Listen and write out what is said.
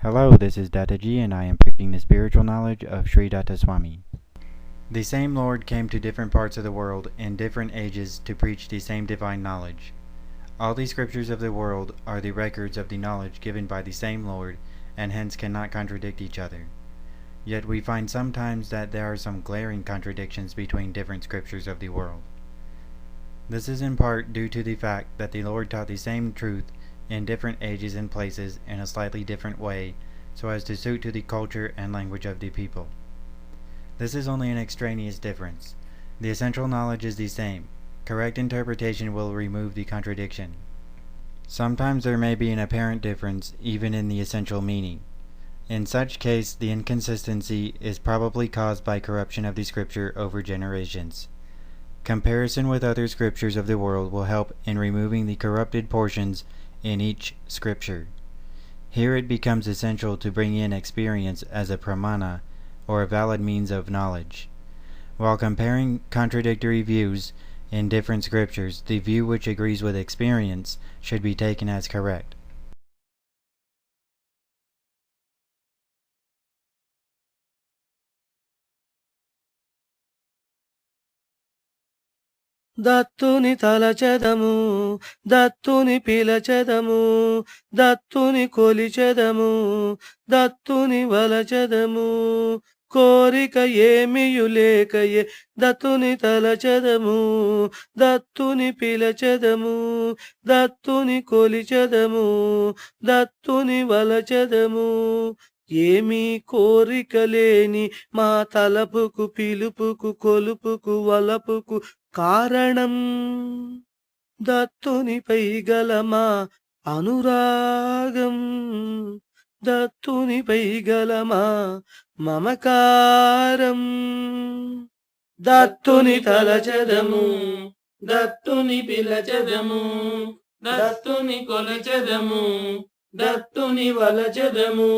Hello, this is Dataji and I am preaching the spiritual knowledge of Sri Data Swami. The same Lord came to different parts of the world in different ages to preach the same divine knowledge. All the scriptures of the world are the records of the knowledge given by the same Lord, and hence cannot contradict each other. Yet we find sometimes that there are some glaring contradictions between different scriptures of the world. This is in part due to the fact that the Lord taught the same truth in different ages and places in a slightly different way, so as to suit to the culture and language of the people. This is only an extraneous difference. The essential knowledge is the same. Correct interpretation will remove the contradiction. Sometimes there may be an apparent difference even in the essential meaning. In such case, the inconsistency is probably caused by corruption of the scripture over generations. Comparison with other scriptures of the world will help in removing the corrupted portions in each scripture. Here it becomes essential to bring in experience as a pramana, or a valid means of knowledge. While comparing contradictory views in different scriptures, the view which agrees with experience should be taken as correct. దత్తుని తలచెదము దత్తుని పిలచెదము దత్తుని కొలిచెదము దత్తుని వలచెదము కోరిక ఏమియు లేకయే దత్తుని తలచెదము దత్తుని పిలచెదము దత్తుని కొలిచెదము దత్తుని వలచెదము ఏమీ కోరిక లేని మా తలపుకు పిలుపుకు కొలుపుకు వలపుకు కారణం దత్తునిపై గల మా అనురాగం దత్తునిపై గల మా మమకారం దత్తుని తలచెదము దత్తుని పిలచెదము దత్తుని కొలచెదము దత్తుని వలచెదము